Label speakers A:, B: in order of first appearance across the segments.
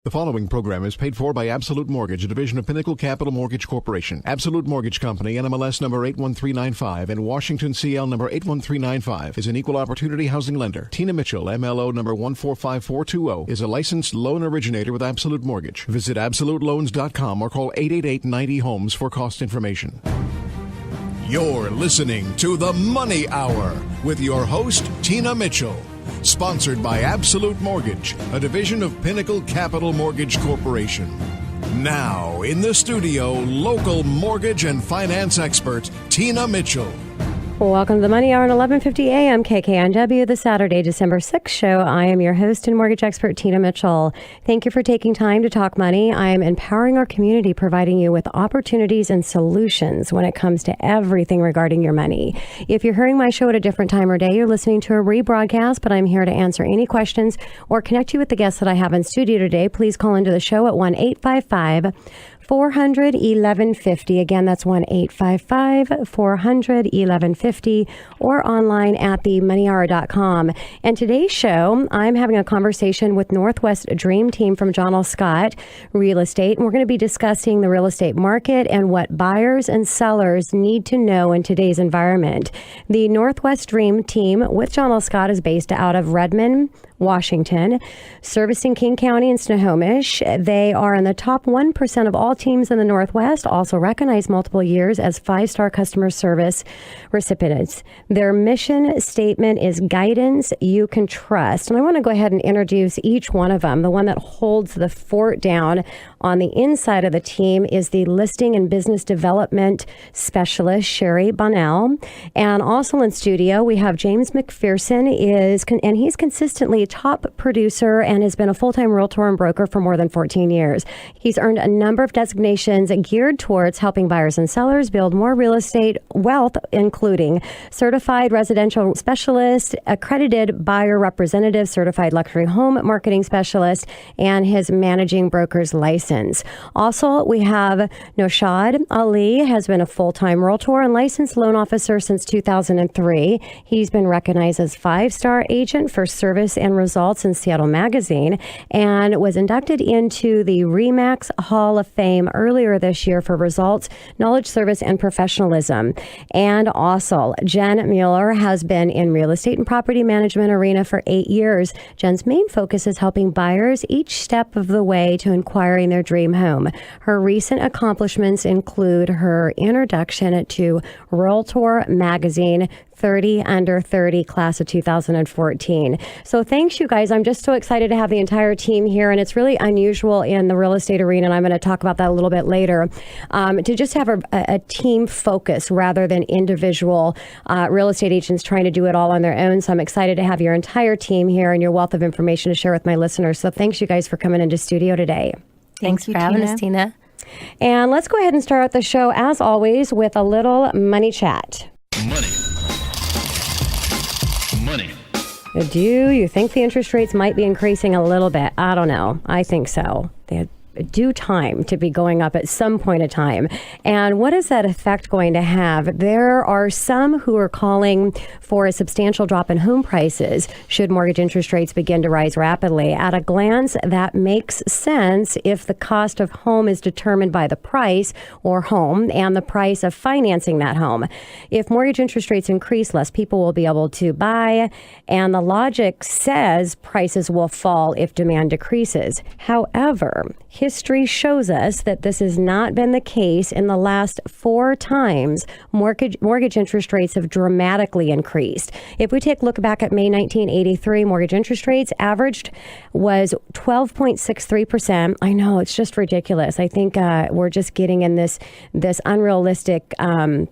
A: The following program is paid for by Absolute Mortgage, a division of Pinnacle Capital Mortgage Corporation. Absolute Mortgage Company, NMLS number 81395 and Washington CL number 81395 is an equal opportunity housing lender. Tina Mitchell, MLO number 145420, is a licensed loan originator with Absolute Mortgage. Visit AbsoluteLoans.com or call 888-90-HOMES for cost information. You're listening to The Money Hour with your host, Tina Mitchell. Sponsored by Absolute Mortgage, a division of Pinnacle Capital Mortgage Corporation. Now, in the studio, local mortgage and finance expert, Tina Mitchell.
B: Welcome to the Money Hour at 11:50 a.m. KKNW, the Saturday, December 6th show. I am your host and mortgage expert, Tina Mitchell. Thank you for taking time to talk money. I am empowering our community, providing you with opportunities and solutions when it comes to everything regarding your money. If you're hearing my show at a different time or day, you're listening to a rebroadcast, but I'm here to answer any questions or connect you with the guests that I have in studio today. Please call into the show at 1-855-400-1150. Again, that's 1-855-400-1150 or online at themoneyhour.com. And today's show, I'm having a conversation with Northwest Dream Team from John L. Scott Real Estate. And we're going to be discussing the real estate market and what buyers and sellers need to know in today's environment. The Northwest Dream Team with John L. Scott is based out of Redmond, Washington, servicing King County and Snohomish. They are in the top 1% of all teams in the Northwest, also recognized multiple years as 5-star customer service recipients. Their mission statement is guidance you can trust. And I want to go ahead and introduce each one of them. The one that holds the fort down on the inside of the team is the listing and business development specialist, Shari Bonnell. And also in studio, we have James McPherson, and he's consistently top producer and has been a full-time realtor and broker for more than 14 years. He's earned a number of designations geared towards helping buyers and sellers build more real estate wealth, including certified residential specialist, accredited buyer representative, certified luxury home marketing specialist, and his managing broker's license. Also, we have Naushad Ali, has been a full-time realtor and licensed loan officer since 2003. He's been recognized as 5-star agent for service and results in Seattle Magazine and was inducted into the RE/MAX Hall of Fame earlier this year for results, knowledge, service, and professionalism. And also, Jenn Mueller has been in real estate and property management arena for 8 years. Jenn's main focus is helping buyers each step of the way to acquiring their dream home. Her recent accomplishments include her introduction to Realtor Magazine 30 Under 30 class of 2014. So thanks, you guys. I'm just so excited to have the entire team here, and it's really unusual in the real estate arena, and I'm going to talk about that a little bit later, to just have a team focus rather than individual real estate agents trying to do it all on their own. So I'm excited to have your entire team here and your wealth of information to share with my listeners. So thanks, you guys, for coming into studio today.
C: Thanks for having us, Tina.
B: And let's go ahead and start the show, as always, with a little money chat.
D: Money.
B: Do you think the interest rates might be increasing a little bit? I don't know. I think so. They had due time to be going up at some point in time. And what is that effect going to have? There are some who are calling for a substantial drop in home prices should mortgage interest rates begin to rise rapidly. At a glance, that makes sense if the cost of home is determined by the price or home and the price of financing that home. If mortgage interest rates increase, less people will be able to buy, and the logic says prices will fall if demand decreases. However, history shows us that this has not been the case. In the last 4 times, mortgage interest rates have dramatically increased. If we take a look back at May 1983, mortgage interest rates averaged was 12.63%. I know, it's just ridiculous. I think we're just getting in this unrealistic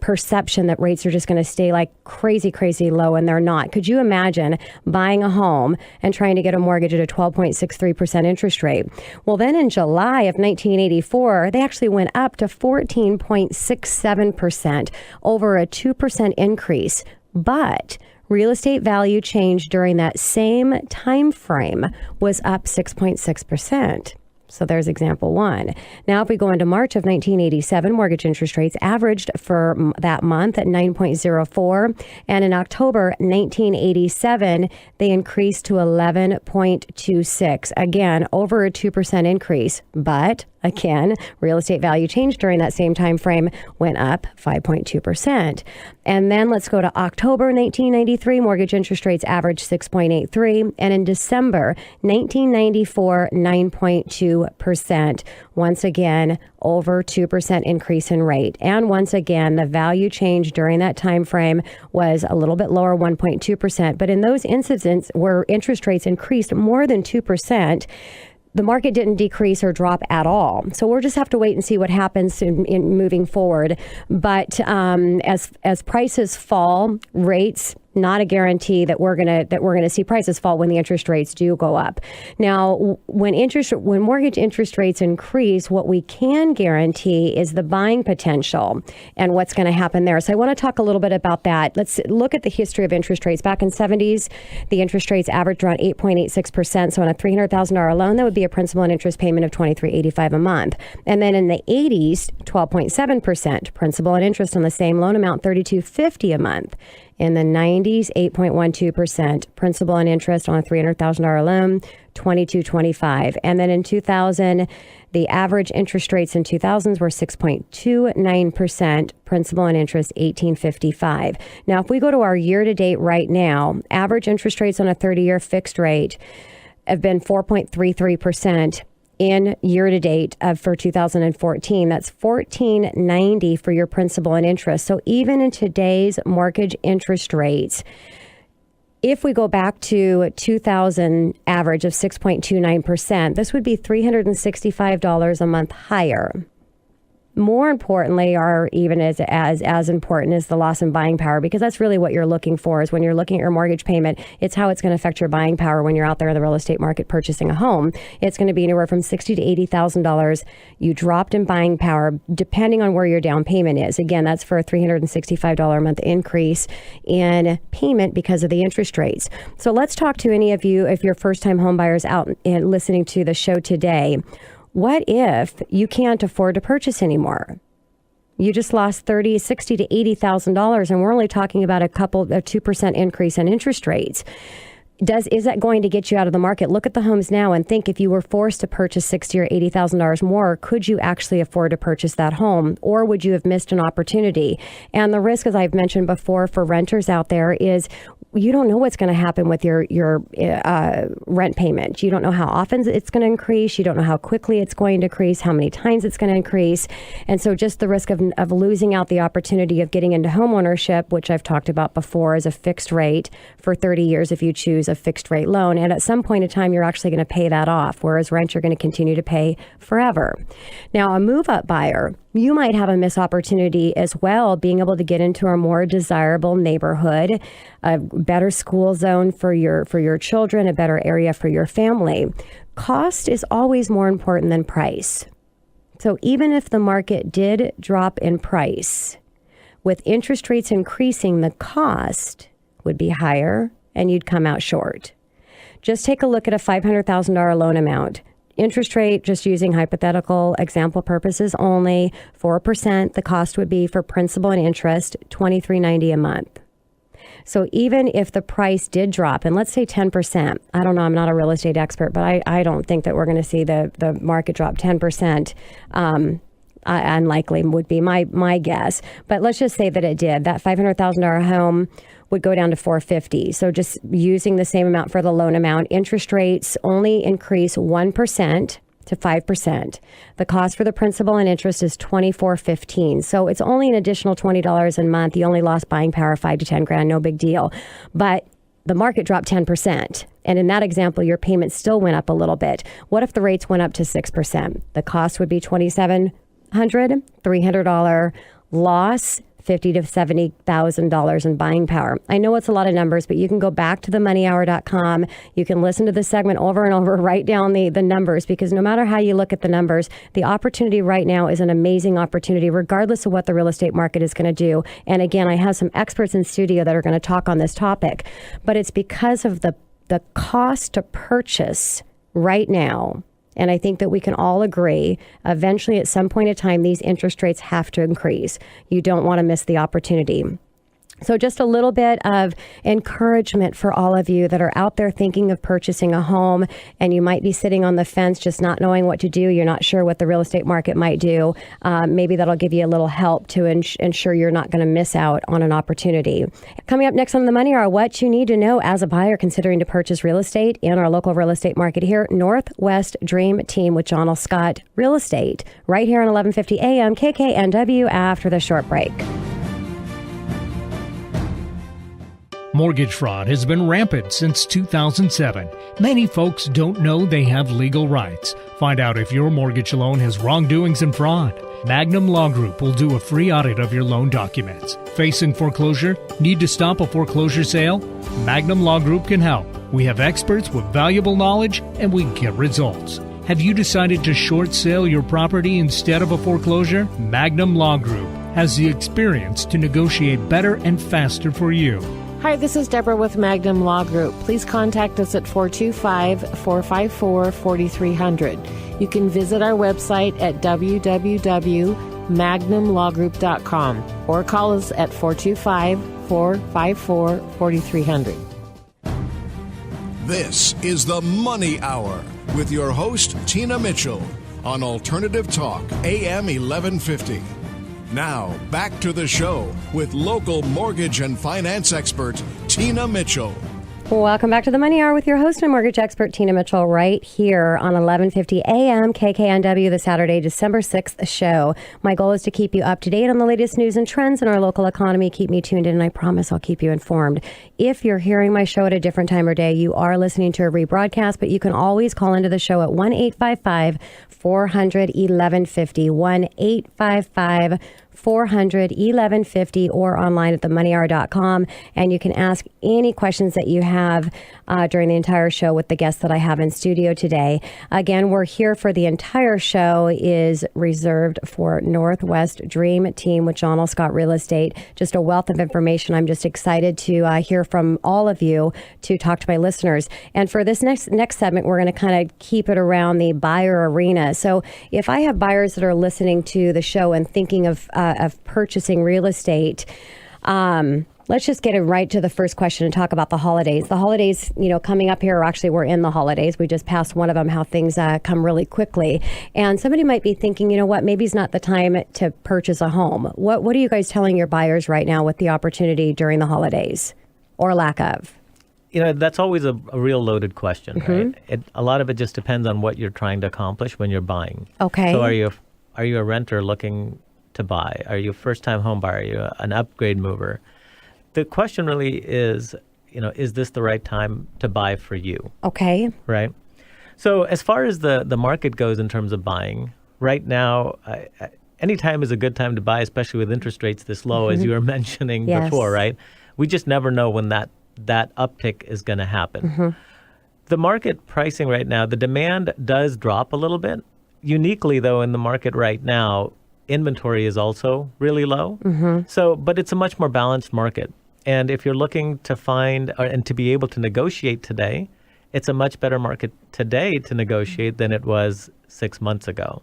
B: perception that rates are just going to stay like crazy low, and they're not. Could you imagine buying a home and trying to get a mortgage at a 12.63% interest rate? Well, then in July of 1984, they actually went up to 14.67%, over a 2% increase. But real estate value change during that same time frame was up 6.6%. So there's example one. Now, if we go into March of 1987, mortgage interest rates averaged for that month at 9.04. And in October 1987, they increased to 11.26. Again, over a 2% increase. But again, real estate value change during that same time frame went up 5.2%. And then let's go to October 1993, mortgage interest rates averaged 6.83. And in December 1994, 9.2%. Once again, over 2% increase in rate. And once again, the value change during that time frame was a little bit lower, 1.2%. But in those instances where interest rates increased more than 2%, the market didn't decrease or drop at all. So we'll just have to wait and see what happens in moving forward. But as prices fall, rates, not a guarantee that we're gonna see prices fall when the interest rates do go up. Now, when mortgage interest rates increase, what we can guarantee is the buying potential and what's going to happen there. So I want to talk a little bit about that. Let's look at the history of interest rates. Back in the 70s, the interest rates averaged around 8.86%. So on a $300,000 loan, that would be a principal and interest payment of $23.85 a month. And then in the 80s, 12.7%, principal and interest on the same loan amount, $32.50 a month. In the 90s, 8.12%, principal and interest on a $300,000 loan, $22.25. And then in 2000, the average interest rates in 2000s were 6.29%, principal and interest $18.55. Now, if we go to our year-to-date right now, average interest rates on a 30-year fixed rate have been 4.33%. In year-to-date for 2014. That's $14.90 for your principal and interest. So even in today's mortgage interest rates, if we go back to 2000 average of 6.29%, this would be $365 a month higher. More importantly, or even as important, is the loss in buying power, because that's really what you're looking for. Is when you're looking at your mortgage payment, it's how it's going to affect your buying power when you're out there in the real estate market purchasing a home. It's going to be anywhere from $60,000 to $80,000 you dropped in buying power, depending on where your down payment is. Again, that's for a $365 a month increase in payment because of the interest rates. So let's talk to any of you, if you're first-time home buyers out and listening to the show today. What if you can't afford to purchase anymore? You just lost $60,000 to $80,000, and we're only talking about a 2% increase in interest rates. Is that going to get you out of the market? Look at the homes now and think, if you were forced to purchase $60,000 or $80,000 more, could you actually afford to purchase that home, or would you have missed an opportunity? And the risk, as I've mentioned before, for renters out there is you don't know what's going to happen with your rent payment. You don't know how often it's going to increase. You don't know how quickly it's going to increase, how many times it's going to increase. And so just the risk of losing out the opportunity of getting into home ownership, which I've talked about before, is a fixed rate for 30 years if you choose a fixed rate loan. And at some point in time, you're actually going to pay that off, whereas rent, you're going to continue to pay forever. Now, a move-up buyer, you might have a missed opportunity as well, being able to get into a more desirable neighborhood, a better school zone for your children, a better area for your family. Cost is always more important than price. So even if the market did drop in price, with interest rates increasing, the cost would be higher and you'd come out short. Just take a look at a $500,000 loan amount. Interest rate, just using hypothetical example purposes only, 4%. The cost would be for principal and interest, $23.90 a month. So even if the price did drop, and let's say 10%, I don't know, I'm not a real estate expert, but I don't think that we're going to see the market drop 10%. Unlikely would be my guess. But let's just say that it did. That $500,000 home would go down to $450,000. So just using the same amount for the loan amount, interest rates only increase 1% to 5%. The cost for the principal and interest is $24.15. So it's only an additional $20 a month. You only lost buying power, $5,000 to $10,000, no big deal. But the market dropped 10%. And in that example, your payment still went up a little bit. What if the rates went up to 6%? The cost would be $2,700, $300 loss, $50,000 to $70,000 in buying power. I know it's a lot of numbers, but you can go back to themoneyhour.com. You can listen to the segment over and over, write down the numbers, because no matter how you look at the numbers, the opportunity right now is an amazing opportunity, regardless of what the real estate market is going to do. And again, I have some experts in studio that are going to talk on this topic, but it's because of the cost to purchase right now And I think that we can all agree, eventually at some point in time, these interest rates have to increase. You don't want to miss the opportunity. So just a little bit of encouragement for all of you that are out there thinking of purchasing a home, and you might be sitting on the fence just not knowing what to do. You're not sure what the real estate market might do. Maybe that'll give you a little help to ensure you're not going to miss out on an opportunity. Coming up next on The Money Hour, what you need to know as a buyer considering to purchase real estate in our local real estate market here, Northwest Dream Team with John L. Scott Real Estate, right here on 1150 AM KKNW after the short break.
D: Mortgage fraud has been rampant since 2007. Many folks don't know they have legal rights. Find out if your mortgage loan has wrongdoings and fraud. Magnum Law Group will do a free audit of your loan documents. Facing foreclosure? Need to stop a foreclosure sale? Magnum Law Group can help. We have experts with valuable knowledge, and we get results. Have you decided to short sale your property instead of a foreclosure? Magnum Law Group has the experience to negotiate better and faster for you.
E: Hi, this is Deborah with Magnum Law Group. Please contact us at 425-454-4300. You can visit our website at www.magnumlawgroup.com or call us at 425-454-4300.
A: This is The Money Hour with your host, Tina Mitchell, on Alternative Talk, AM 1150. Now, back to the show with local mortgage and finance expert, Tina Mitchell.
B: Welcome back to The Money Hour with your host and mortgage expert, Tina Mitchell, right here on 1150 AM KKNW, the Saturday, December 6th show. My goal is to keep you up to date on the latest news and trends in our local economy. Keep me tuned in, and I promise I'll keep you informed. If you're hearing my show at a different time or day, you are listening to a rebroadcast, but you can always call into the show at 1-855-400-1150, 1-855-400-1150, or online at themoneyhour.com. And you can ask any questions that you have during the entire show with the guests that I have in studio today. Again, we're here for the entire show is reserved for Northwest Dream Team with John L. Scott Real Estate. Just a wealth of information. I'm just excited to hear from all of you, to talk to my listeners. And for this next segment, we're going to kind of keep it around the buyer arena. So if I have buyers that are listening to the show and thinking of purchasing real estate, let's just get it right to the first question and talk about the holidays. The holidays, coming up here, or actually we're in the holidays. We just passed one of them, how things come really quickly. And somebody might be thinking, you know what, maybe it's not the time to purchase a home. What are you guys telling your buyers right now with the opportunity during the holidays, or lack of?
F: That's always a real loaded question, right? A lot of it just depends on what you're trying to accomplish when you're buying.
B: Okay.
F: So are you a renter looking to buy? Are you a first-time home buyer? Are you an upgrade mover? The question really is, is this the right time to buy for you?
B: Okay.
F: Right? So as far as the market goes in terms of buying, right now, any time is a good time to buy, especially with interest rates this low, as you were mentioning before, right? We just never know when that uptick is going to happen. The market pricing right now, the demand does drop a little bit. Uniquely, though, in the market right now, inventory is also really low. But it's a much more balanced market. And if you're looking to find and to be able to negotiate today, it's a much better market today to negotiate than it was 6 months ago.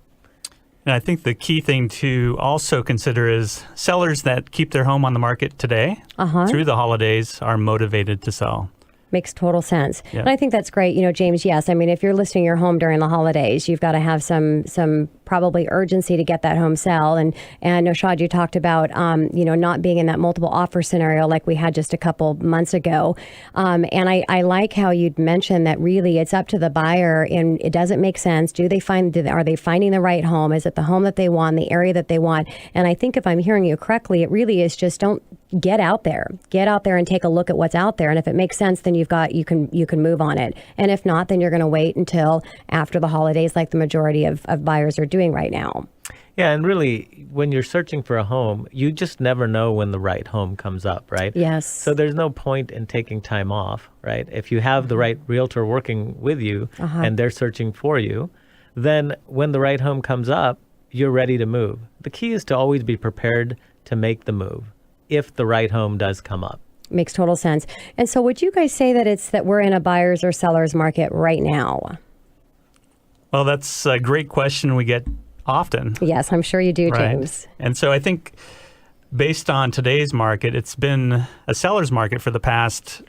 G: And I think the key thing to also consider is sellers that keep their home on the market today through the holidays are motivated to sell.
B: Makes total sense.
G: Yeah.
B: And I think that's great. James, yes. I mean, if you're listing your home during the holidays, you've got to have some probably urgency to get that home sell. And Naushad, you talked about, not being in that multiple offer scenario like we had just a couple months ago. And I like how you'd mentioned that really it's up to the buyer, and it doesn't make sense. Are they finding the right home? Is it the home that they want, the area that they want? And I think if I'm hearing you correctly, it really is just don't get out there and take a look at what's out there. And if it makes sense, then you can move on it. And if not, then you're going to wait until after the holidays, like the majority of buyers are doing right now.
F: Yeah, and really, when you're searching for a home, you just never know when the right home comes up, right?
B: Yes.
F: So there's no point in taking time off, right? If you have the right realtor working with you and they're searching for you, then when the right home comes up, you're ready to move. The key is to always be prepared to make the move if the right home does come up.
B: Makes total sense. And so would you guys say that we're in a buyer's or seller's market right now?
G: Well, that's a great question we get often.
B: Yes, I'm sure you do,
G: Right.
B: James.
G: And so I think based on today's market, it's been a seller's market for the past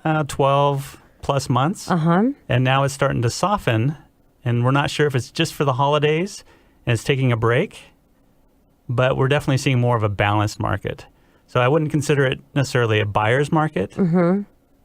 G: 12 plus months. And now it's starting to soften. And we're not sure if it's just for the holidays and it's taking a break, but we're definitely seeing more of a balanced market. So I wouldn't consider it necessarily a buyer's market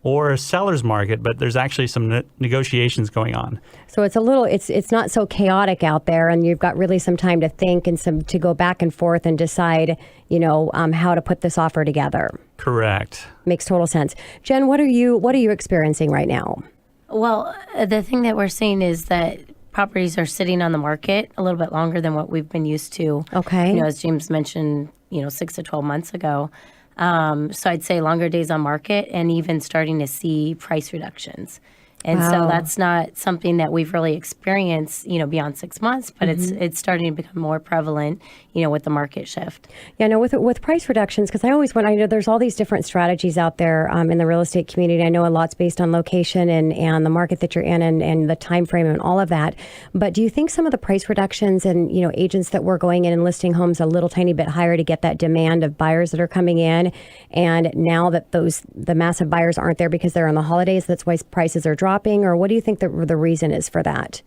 G: or a seller's market, but there's actually some negotiations going on.
B: So it's not so chaotic out there, and you've got really some time to think and some to go back and forth and decide, how to put this offer together.
G: Correct.
B: Makes total sense. Jen, what are you experiencing right now?
C: Well, the thing that we're seeing is that properties are sitting on the market a little bit longer than what we've been used to.
B: Okay.
C: As James mentioned, 6 to 12 months ago. So I'd say longer days on market and even starting to see price reductions. And so that's not something that we've really experienced, beyond 6 months, but it's starting to become more prevalent, with the market shift.
B: Yeah, no, with price reductions, because I know there's all these different strategies out there in the real estate community. I know a lot's based on location and the market that you're in and the time frame and all of that. But do you think some of the price reductions and, agents that were going in and listing homes a little tiny bit higher to get that demand of buyers that are coming in, and now that the massive buyers aren't there because they're on the holidays, that's why prices are dropping? Or what do you think the reason is for that?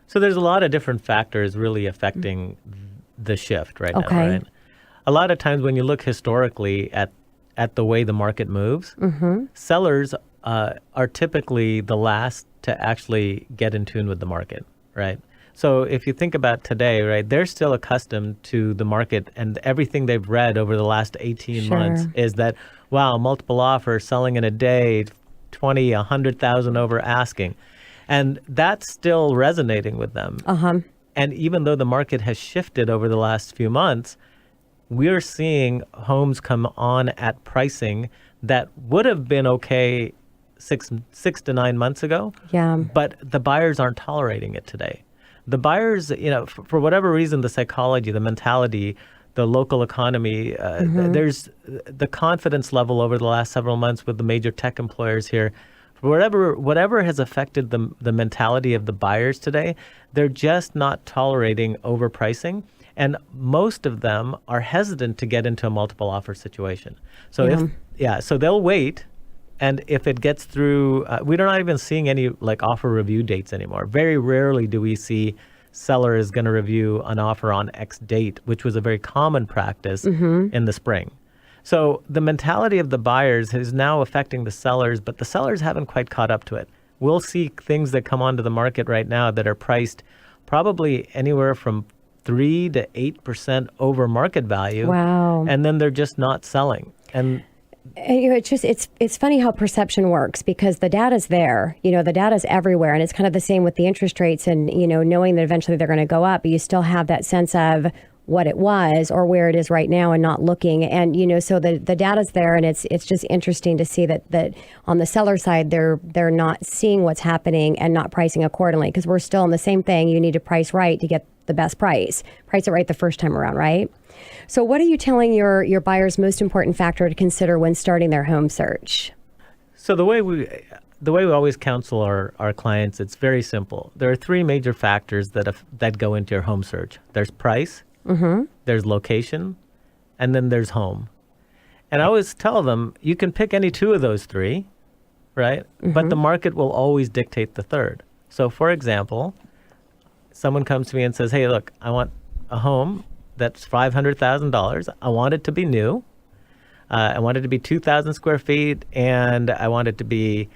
F: So there's a lot of different factors really affecting the shift right now,
B: Okay.
F: right? A lot of times when you look historically at the way the market moves, sellers are typically the last to actually get in tune with the market, right? So if you think about today, right, they're still accustomed to the market, and everything they've read over the last 18 months is that, wow, multiple offers selling in a day, 20, 100,000 over asking. And that's still resonating with them. And even though the market has shifted over the last few months, we're seeing homes come on at pricing that would have been okay six to 9 months ago.
B: Yeah.
F: But the buyers aren't tolerating it today. The buyers, for whatever reason, the psychology, the mentality, the local economy, there's the confidence level over the last several months with the major tech employers here. Whatever has affected the mentality of the buyers today, they're just not tolerating overpricing. And most of them are hesitant to get into a multiple offer situation. So so they'll wait. And if it gets through, we're not even seeing any offer review dates anymore. Very rarely do we see seller is going to review an offer on X date, which was a very common practice in the spring. So the mentality of the buyers is now affecting the sellers, but the sellers haven't quite caught up to it. We'll see things that come onto the market right now that are priced probably anywhere from 3 to 8% over market value.
B: Wow.
F: And then they're just not selling. And
B: it's funny how perception works, because the data's there, the data's everywhere, and it's kind of the same with the interest rates and, knowing that eventually they're going to go up, but you still have that sense of what it was or where it is right now and not looking. And, so the data's there, and it's just interesting to see that on the seller side, they're not seeing what's happening and not pricing accordingly, because we're still in the same thing. You need to price right to get the best price it right the first time around, right? So what are you telling your buyer's most important factor to consider when starting their home search?
F: So the way we always counsel our clients, it's very simple. There are 3 major factors that go into your home search. There's price, there's location, and then there's home. And I always tell them, you can pick any 2 of those 3, right? But the market will always dictate the third. So for example, someone comes to me and says, hey, look, I want a home that's $500,000. I want it to be new. I want it to be 2,000 square feet, and I want it to be,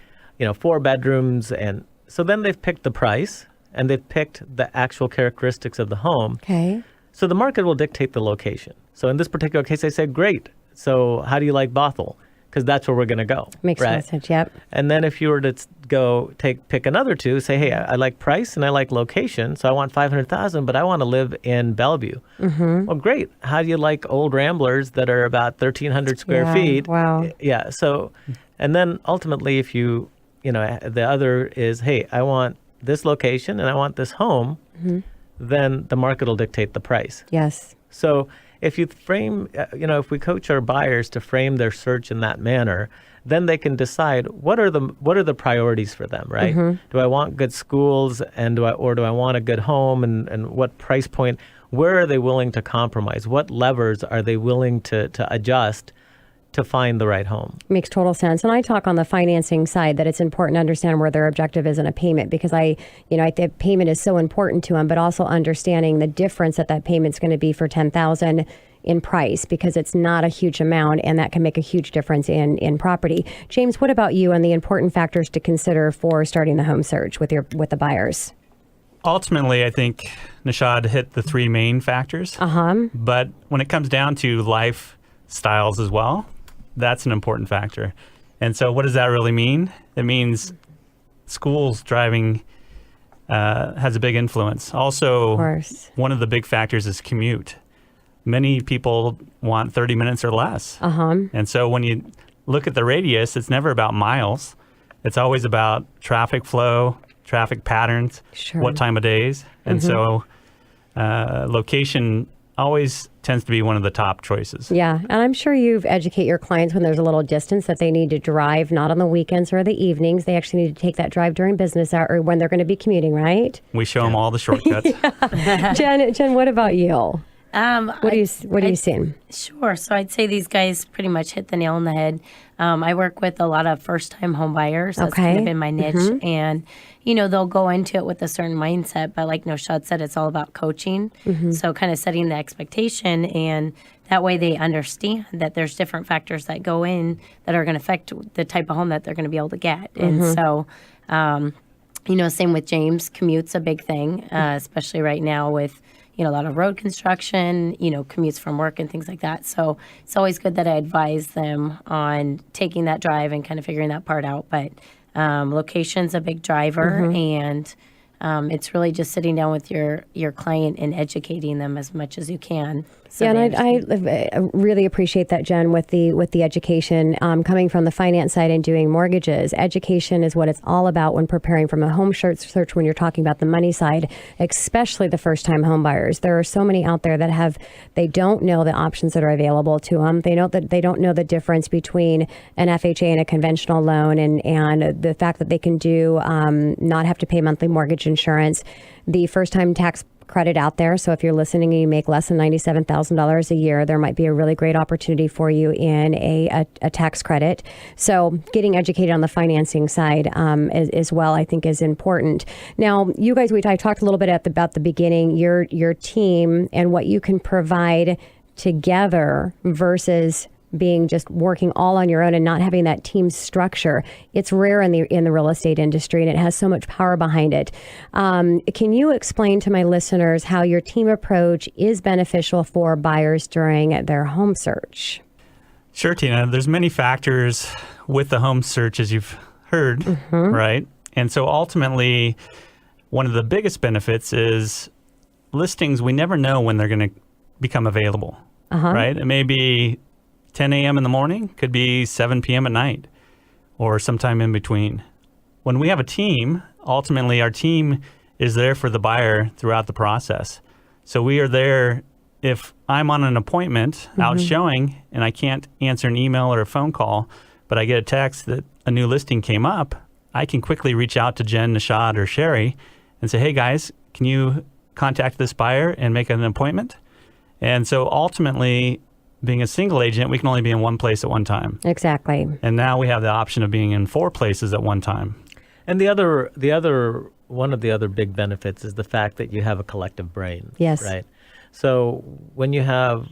F: 4 bedrooms. And so then they've picked the price, and they've picked the actual characteristics of the home.
B: Okay.
F: So the market will dictate the location. So in this particular case, I said, great. So how do you like Bothell? Because that's where we're going to go.
B: Makes sense, yep.
F: And then if you were to go pick another 2, say, hey, I like price and I like location, so I want $500,000, but I want to live in Bellevue. Well, great. How do you like old Ramblers that are about 1,300 square feet?
B: Wow.
F: Yeah. So, and then ultimately, if the other is, hey, I want this location and I want this home, then the market will dictate the price.
B: Yes.
F: So if you frame, if we coach our buyers to frame their search in that manner, then they can decide what are the priorities for them, right? Do I want good schools, and do I want a good home, and what price point? Where are they willing to compromise? What levers are they willing to adjust to find the right home?
B: Makes total sense. And I talk on the financing side that it's important to understand where their objective is in a payment, because I think payment is so important to them, but also understanding the difference that payment's going to be for $10,000 in price, because it's not a huge amount, and that can make a huge difference in property. James, what about you and the important factors to consider for starting the home search with the buyers?
G: Ultimately, I think Naushad hit the three main factors. But when it comes down to lifestyles as well, that's an important factor. And so what does that really mean? It means schools, driving has a big influence. Also, one of the big factors is commute. Many people want 30 minutes or less. And so when you look at the radius, it's never about miles. It's always about traffic flow, traffic patterns, what time of days. And so location always tends to be one of the top choices.
B: Yeah, and I'm sure you've educated your clients when there's a little distance that they need to drive, not on the weekends or the evenings. They actually need to take that drive during business hour or when they're going to be commuting, right?
G: We show them all the shortcuts.
B: Jen, what about you? What are you seeing?
C: Sure. So I'd say these guys pretty much hit the nail on the head. I work with a lot of first-time home buyers. That's kind of been my niche. And, they'll go into it with a certain mindset. But like Naushad said, it's all about coaching. So kind of setting the expectation. And that way they understand that there's different factors that go in that are going to affect the type of home that they're going to be able to get. And so, same with James. Commute's a big thing, especially right now with a lot of road construction, commutes from work and things like that. So it's always good that I advise them on taking that drive and kind of figuring that part out. But location's a big driver, and it's really just sitting down with your client and educating them as much as you can. So
B: and I really appreciate that, Jen, with the education coming from the finance side and doing mortgages. Education is what it's all about when preparing from a home search when you're talking about the money side, especially the first-time home buyers. There are so many out there that they don't know the options that are available to them. They don't know the difference between an FHA and a conventional loan, and the fact that they can do not have to pay monthly mortgage insurance, the first-time tax credit out there. So if you're listening and you make less than $97,000 a year, there might be a really great opportunity for you in a tax credit. So getting educated on the financing side as well, I think, is important. Now, you guys, I talked a little bit about the beginning, your team and what you can provide together versus being just working all on your own and not having that team structure. It's rare in the real estate industry, and it has so much power behind it. Can you explain to my listeners how your team approach is beneficial for buyers during their home search?
G: Sure, Tina. There's many factors with the home search, as you've heard, right? And so ultimately, one of the biggest benefits is listings. We never know when they're going to become available, right? It may be 10 a.m. in the morning, could be 7 p.m. at night, or sometime in between. When we have a team, ultimately our team is there for the buyer throughout the process. So we are there if I'm on an appointment out showing and I can't answer an email or a phone call, but I get a text that a new listing came up, I can quickly reach out to Jenn, Naushad, or Shari and say, hey guys, can you contact this buyer and make an appointment? And so ultimately, being a single agent, we can only be in one place at one time.
B: Exactly.
G: And now we have the option of being in 4 places at one time.
F: And one of the other big benefits is the fact that you have a collective brain.
B: Yes.
F: Right. So when you have,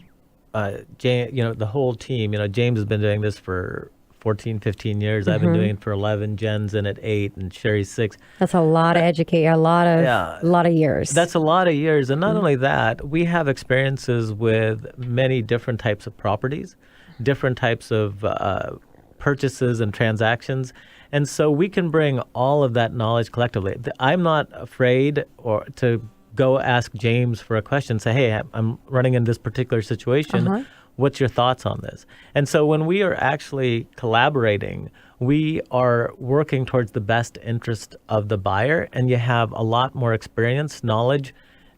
F: the whole team, James has been doing this for 14, 15 years. I've been doing it for 11. Jen's in at 8 and Shari's 6.
B: That's a lot of a lot of years.
F: That's a lot of years. And not only that, we have experiences with many different types of properties, different types of purchases and transactions. And so we can bring all of that knowledge collectively. I'm not afraid to go ask James for a question, say, hey, I'm running in this particular situation. What's your thoughts on this? And so when we are actually collaborating, we are working towards the best interest of the buyer, and you have a lot more experience, knowledge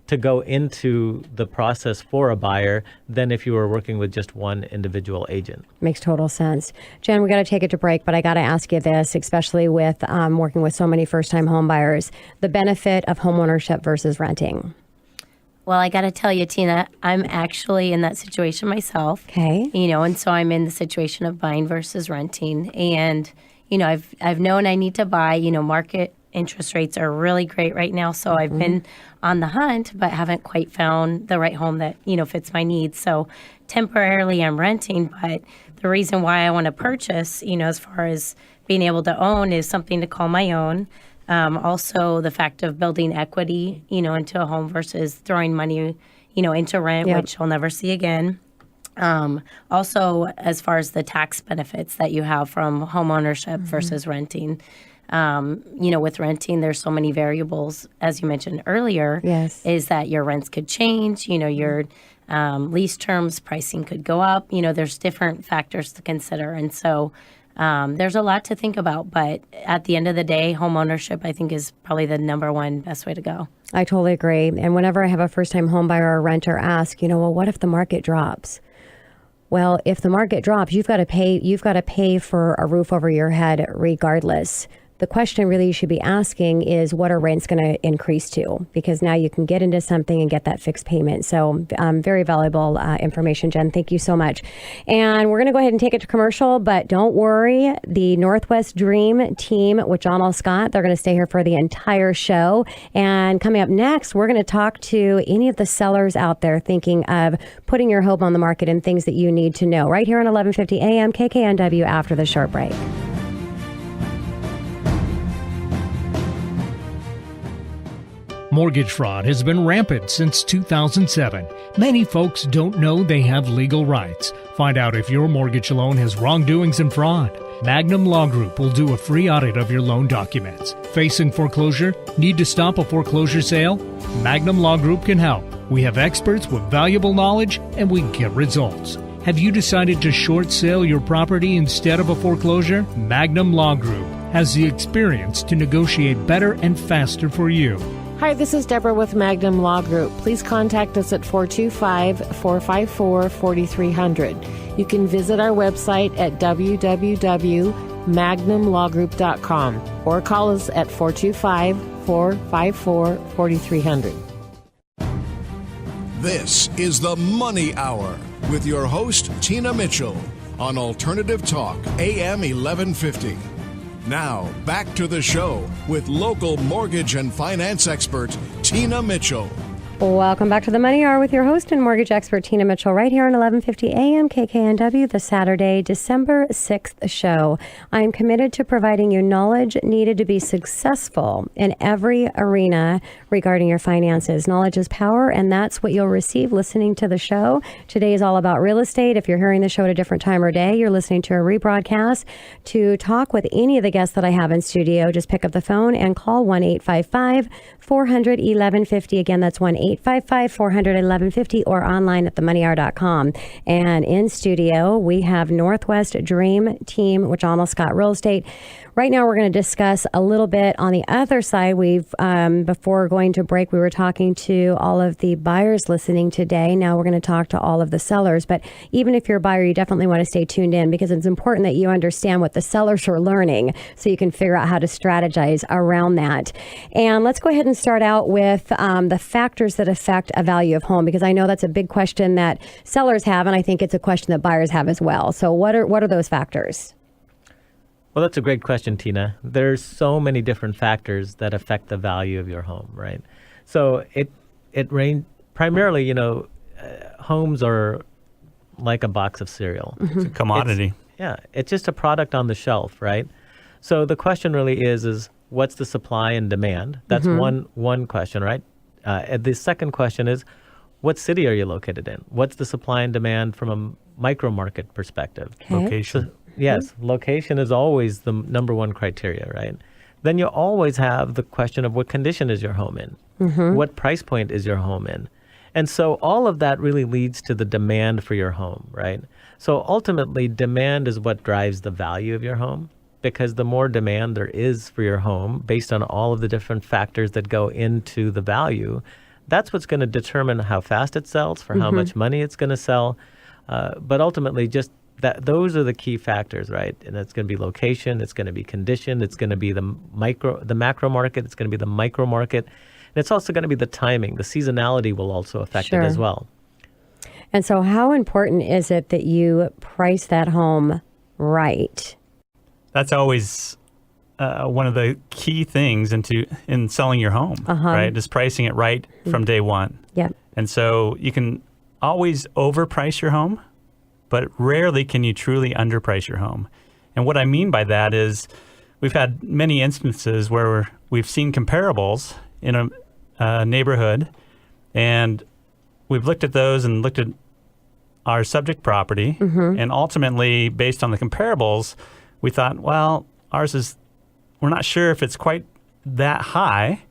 F: to go into the process for a buyer than if you were working with just one individual agent.
B: Makes total sense. Jen, we got to take it to break, but I got to ask you this, especially with working with so many first-time home buyers, the benefit of homeownership versus renting.
C: Well, I got to tell you, Tina, I'm actually in that situation myself.
B: Okay.
C: And so I'm in the situation of buying versus renting. And, I've known I need to buy, market interest rates are really great right now. So I've been on the hunt, but haven't quite found the right home that, fits my needs. So temporarily I'm renting, but the reason why I want to purchase, as far as being able to own is something to call my own. Also the fact of building equity, into a home versus throwing money, into rent, which I'll never see again. Also, as far as the tax benefits that you have from home ownership versus renting, with renting, there's so many variables, as you mentioned earlier, is that your rents could change, your lease terms, pricing could go up, there's different factors to consider. And so there's a lot to think about, but at the end of the day, home ownership, I think, is probably the number one best way to go. I
B: totally agree. And whenever I have a first-time home buyer or renter ask, well, what if the market drops? Well, if the market drops, you've got to pay for a roof over your head regardless. The question really you should be asking is, what are rents going to increase to? Because now you can get into something and get that fixed payment. So very valuable information, Jen. Thank you so much. And we're going to go ahead and take it to commercial, but don't worry. The Northwest Dream team with John L. Scott, they're going to stay here for the entire show. And coming up next, we're going to talk to any of the sellers out there thinking of putting your hope on the market and things that you need to know right here on 1150 AM KKNW after the short break.
D: Mortgage fraud has been rampant since 2007. Many folks don't know they have legal rights. Find out if your mortgage loan has wrongdoings and fraud. Magnum Law Group will do a free audit of your loan documents. Facing foreclosure? Need to stop a foreclosure sale? Magnum Law Group can help. We have experts with valuable knowledge, and we get results. Have you decided to short sale your property instead of a foreclosure? Magnum Law Group has the experience to negotiate better and faster for you.
E: Hi, this is Deborah with Magnum Law Group. Please contact us at 425-454-4300. You can visit our website at www.magnumlawgroup.com or call us at 425-454-4300.
A: This is the Money Hour with your host, Tina Mitchell, on Alternative Talk, AM 1150. Now, back to the show with local mortgage and finance expert, Tina Mitchell.
B: Welcome back to the Money Hour with your host and mortgage expert, Tina Mitchell, right here on 1150 AM KKNW, the Saturday, December 6th show. I am committed to providing you knowledge needed to be successful in every arena regarding your finances. Knowledge is power, and that's what you'll receive listening to the show. Today is all about real estate. If you're hearing the show at a different time or day, you're listening to a rebroadcast. To talk with any of the guests that I have in studio, just pick up the phone and call 1-855-400-1150. Again, that's 1-855-400-1150 or online at themoneyhour.com. And in studio, we have Northwest Dream Team with John L. Scott Real Estate. Right now, we're going to discuss a little bit on the other side. We've, before going to break, we were talking to all of the buyers listening today. Now we're going to talk to all of the sellers. But even if you're a buyer, you definitely want to stay tuned in because it's important that you understand what the sellers are learning so you can figure out how to strategize around that. And let's go ahead and start out with the factors that affect a value of home, because I know that's a big question that sellers have, and I think it's a question that buyers have as well. So what are those factors?
F: Well, that's a great question, Tina. There's so many different factors that affect the value of your home, right? So it primarily, homes are like a box of cereal.
G: It's a commodity.
F: It's just a product on the shelf, right? So the question really is what's the supply and demand? That's one question, right? The second question is, what city are you located in? What's the supply and demand from a micro market perspective?
B: Okay.
G: Location.
F: Yes, location is always the number one criteria, right? Then you always have the question of what condition is your home in? What price point is your home in? And so all of that really leads to the demand for your home, right? So ultimately, demand is what drives the value of your home, because the more demand there is for your home, based on all of the different factors that go into the value, That's what's going to determine how fast it sells, for how much money it's going to sell. But ultimately, just those are the key factors, right? And it's going to be location, it's going to be condition, it's going to be the macro market, it's going to be the micro market, and it's also going to be the timing. The seasonality will also affect it as well.
B: And so how important is it that you price that home right?
G: That's always one of the key things in selling your home, right? Is pricing it right from day one.
B: Yep.
G: And so you can always overprice your home, but rarely can you truly underprice your home. And what I mean by that is we've had many instances where we've seen comparables in a neighborhood, and we've looked at those and looked at our subject property, and ultimately, based on the comparables, we thought, well, we're not sure if it's quite that high,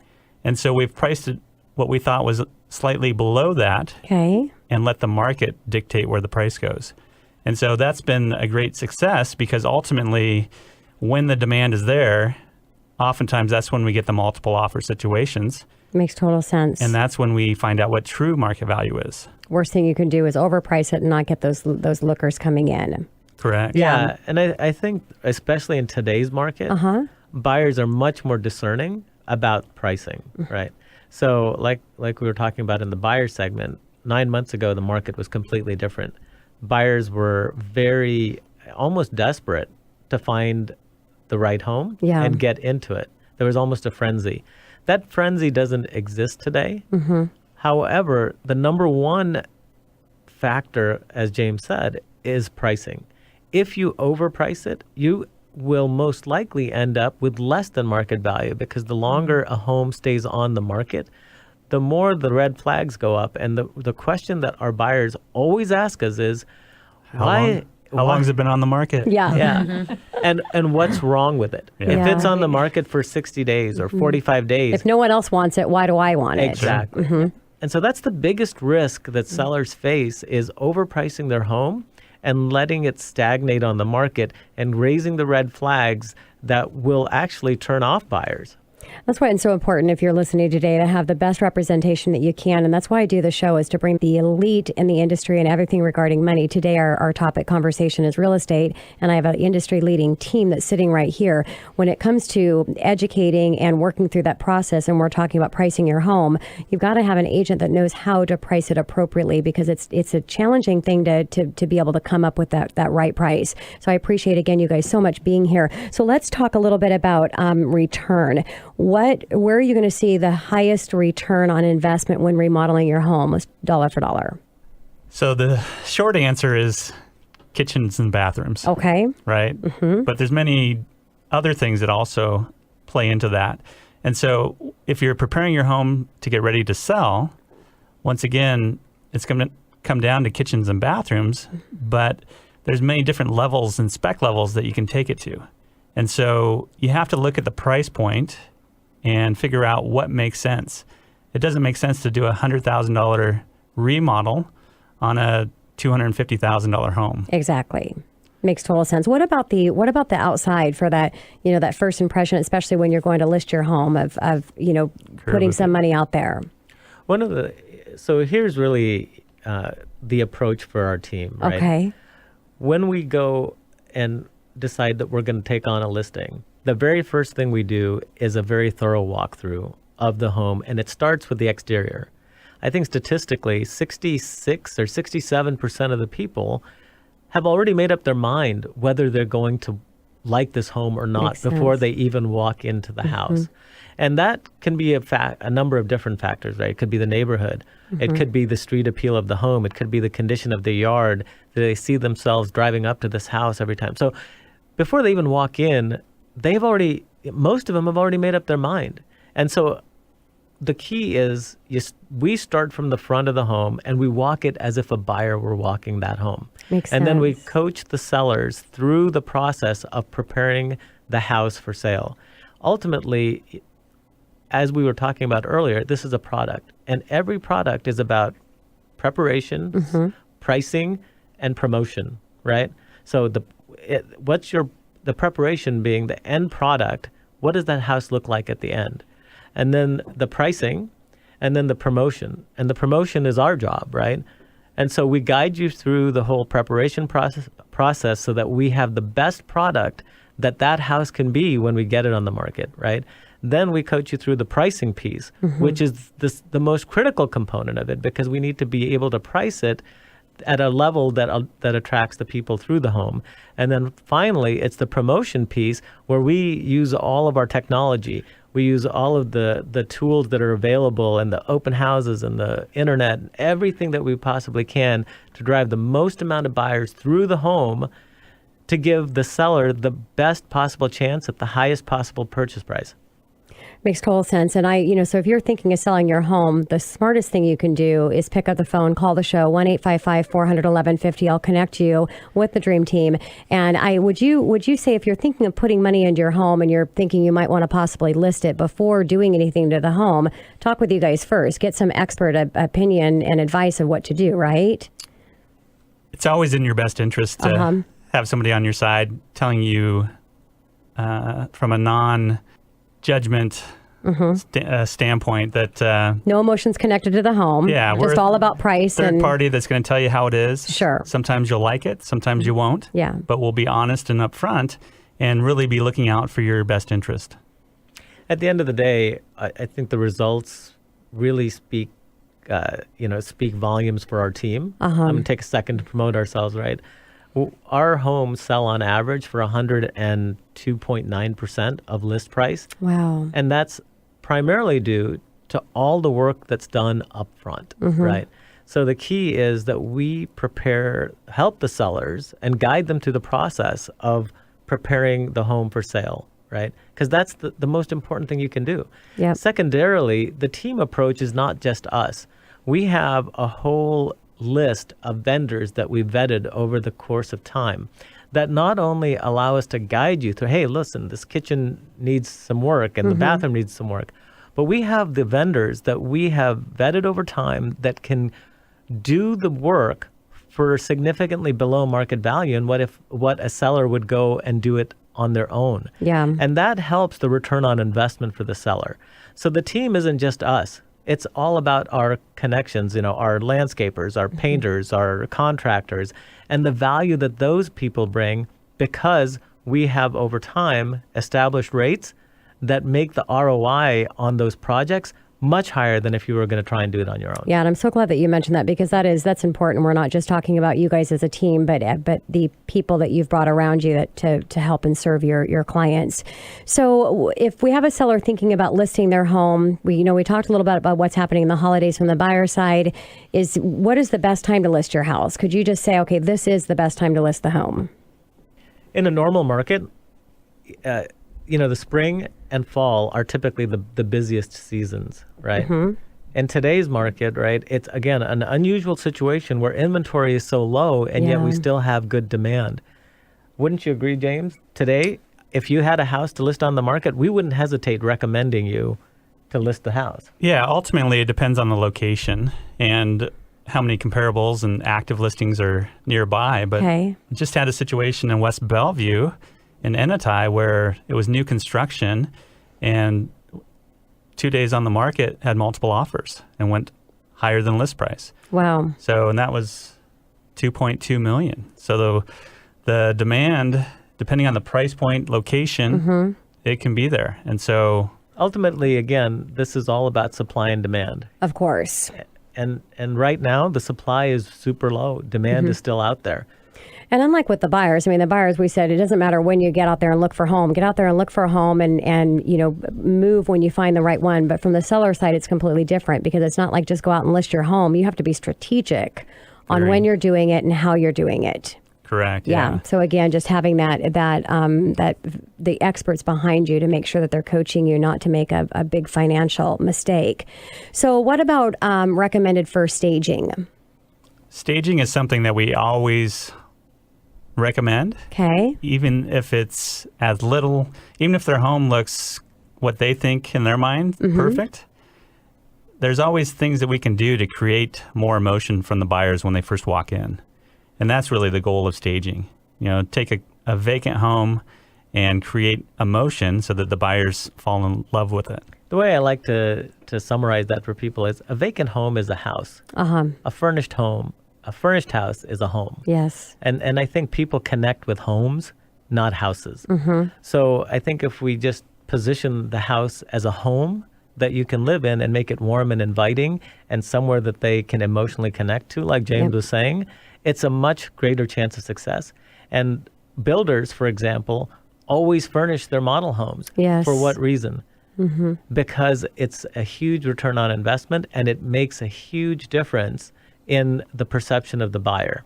G: and so we've priced it what we thought was slightly below that, and let the market dictate where the price goes. And so that's been a great success, because ultimately, when the demand is there, oftentimes that's when we get the multiple offer situations.
B: Makes total sense.
G: And that's when we find out what true market value is.
B: Worst thing you can do is overprice it and not get those lookers coming in.
G: Correct.
F: Yeah, and I think especially in today's market, buyers are much more discerning about pricing, right? So like we were talking about in the buyer segment, 9 months ago, the market was completely different. Buyers were almost desperate to find the right home and get into it. There was almost a frenzy. That frenzy doesn't exist today. However, the number one factor, as James said, is pricing. If you overprice it, you will most likely end up with less than market value, because the longer a home stays on the market, the more the red flags go up. And the question that our buyers always ask us is,
G: How long has it been on the market?
B: Yeah.
F: And what's wrong with it?
G: Yeah.
F: If it's on the market for 60 days or 45 days.
B: If no one else wants it, why do I want it?
F: Exactly. And so that's the biggest risk that sellers face, is overpricing their home and letting it stagnate on the market and raising the red flags that will actually turn off buyers.
B: That's why it's so important, if you're listening today, to have the best representation that you can. And that's why I do the show, is to bring the elite in the industry and everything regarding money. Today, our topic conversation is real estate, and I have an industry leading team that's sitting right here. When it comes to educating and working through that process, and we're talking about pricing your home, you've got to have an agent that knows how to price it appropriately, because it's a challenging thing to be able to come up with that right price. So I appreciate, again, you guys so much being here. So let's talk a little bit about return. Where are you going to see the highest return on investment when remodeling your home, dollar for dollar?
G: So the short answer is kitchens and bathrooms.
B: Okay.
G: Right? But there's many other things that also play into that. And so if you're preparing your home to get ready to sell, once again, it's going to come down to kitchens and bathrooms, but there's many different levels and spec levels that you can take it to. And so you have to look at the price point and figure out what makes sense. It doesn't make sense to do a $100,000 remodel on a $250,000 home.
B: Exactly. Makes total sense. What about the outside for that, that first impression, especially when you're going to list your home of putting some money out there?
F: So here's really the approach for our team, right?
B: Okay.
F: When we go and decide that we're going to take on a listing, the very first thing we do is a very thorough walkthrough of the home, and it starts with the exterior. I think statistically, 66 or 67% of the people have already made up their mind whether they're going to like this home or not before they even walk into the house. And that can be a number of different factors, right? It could be the neighborhood. It could be the street appeal of the home. It could be the condition of the yard. Do they see themselves driving up to this house every time? So before they even walk in, most of them have already made up their mind. And so the key is we start from the front of the home and we walk it as if a buyer were walking that home.
B: Makes
F: and
B: sense.
F: Then we coach the sellers through the process of preparing the house for sale. Ultimately, as we were talking about earlier, this is a product, and every product is about preparation, pricing, and promotion, right? So the preparation being the end product. What does that house look like at the end? And then the pricing, and then the promotion. And the promotion is our job, right? And so we guide you through the whole preparation process so that we have the best product that house can be when we get it on the market, right? Then we coach you through the pricing piece, which is the most critical component of it, because we need to be able to price it at a level that attracts the people through the home. And then finally, it's the promotion piece where we use all of our technology. We use all of the tools that are available and the open houses and the internet, everything that we possibly can to drive the most amount of buyers through the home to give the seller the best possible chance at the highest possible purchase price.
B: Makes total sense. And so if you're thinking of selling your home, the smartest thing you can do is pick up the phone, call the show, 1-855-400-1150. I'll connect you with the Dream Team. And would you say if you're thinking of putting money into your home and you're thinking you might want to possibly list it before doing anything to the home, talk with you guys first, get some expert opinion and advice of what to do, right?
G: It's always in your best interest to have somebody on your side telling you from a non-judgment standpoint that
B: no emotions connected to the home.
G: Yeah,
B: just all about price.
G: Third party that's going to tell you how it is.
B: Sure.
G: Sometimes you'll like it, sometimes you won't.
B: Yeah.
G: But we'll be honest and upfront and really be looking out for your best interest.
F: At the end of the day, I think the results really speak volumes for our team. I'm going to take a second to promote ourselves, right? Our homes sell on average for 102.9% of list price.
B: Wow.
F: And that's primarily due to all the work that's done up front, right? So the key is that we help the sellers and guide them through the process of preparing the home for sale, right? Because that's the most important thing you can do.
B: Yep.
F: Secondarily, the team approach is not just us. We have a whole list of vendors that we vetted over the course of time that not only allow us to guide you through, hey, listen, this kitchen needs some work and the bathroom needs some work, but we have the vendors that we have vetted over time that can do the work for significantly below market value and what a seller would go and do it on their own.
B: Yeah.
F: And that helps the return on investment for the seller. So the team isn't just us. It's all about our connections, our landscapers, our painters, our contractors, and the value that those people bring because we have over time established rates that make the ROI on those projects much higher than if you were going to try and do it on your own.
B: Yeah, and I'm so glad that you mentioned that because that's important. We're not just talking about you guys as a team, but the people that you've brought around you to help and serve your clients. So if we have a seller thinking about listing their home, we talked a little bit about what's happening in the holidays from the buyer side. What is the best time to list your house? Could you just say, okay, this is the best time to list the home?
F: In a normal market, the spring and fall are typically the busiest seasons, right? In today's market, right, it's, again, an unusual situation where inventory is so low and yet we still have good demand. Wouldn't you agree, James? Today, if you had a house to list on the market, we wouldn't hesitate recommending you to list the house.
G: Yeah, ultimately it depends on the location and how many comparables and active listings are nearby. But just had a situation in West Bellevue in Enetai where it was new construction and 2 days on the market had multiple offers and went higher than list price.
B: Wow.
G: So, and that was $2.2 million. So the demand, depending on the price point, location, it can be there. And so
F: ultimately, again, this is all about supply and demand.
B: Of course.
F: And right now the supply is super low. Demand is still out there.
B: And unlike with the buyers, the buyers, we said it doesn't matter when you get out there and look for a home. Get out there and look for a home and move when you find the right one. But from the seller side, it's completely different because it's not like just go out and list your home. You have to be strategic on when you're doing it and how you're doing it.
G: Correct.
B: Yeah. So again, just having that the experts behind you to make sure that they're coaching you not to make a big financial mistake. So what about recommended for staging?
G: Staging is something that we always recommend.
B: Okay.
G: Even if it's as little, even if their home looks what they think in their mind perfect, there's always things that we can do to create more emotion from the buyers when they first walk in. And that's really the goal of staging. Take a vacant home and create emotion so that the buyers fall in love with it.
F: The way I like to summarize that for people is a vacant home is a house. A furnished house is a home.
B: Yes.
F: And I think people connect with homes, not houses. So I think if we just position the house as a home that you can live in and make it warm and inviting and somewhere that they can emotionally connect to, like James was saying, it's a much greater chance of success. And builders, for example, always furnish their model homes.
B: Yes.
F: For what reason? Because it's a huge return on investment and it makes a huge difference in the perception of the buyer.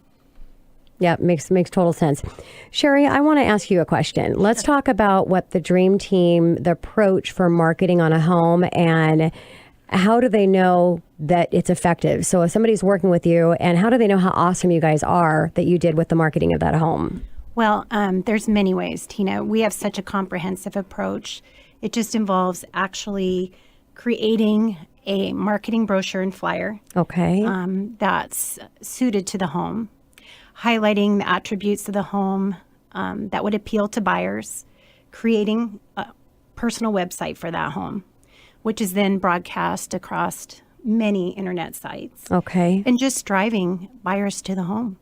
B: Yeah, makes total sense. Shari, I want to ask you a question. Let's talk about what the Dream Team, the approach for marketing on a home, and how do they know that it's effective? So if somebody's working with you, and how do they know how awesome you guys are that you did with the marketing of that home?
H: Well, there's many ways, Tina. We have such a comprehensive approach. It just involves actually creating a marketing brochure and flyer.
B: Okay.
H: That's suited to the home, highlighting the attributes of the home that would appeal to buyers, creating a personal website for that home, which is then broadcast across many internet sites.
B: Okay.
H: And just driving buyers to the home.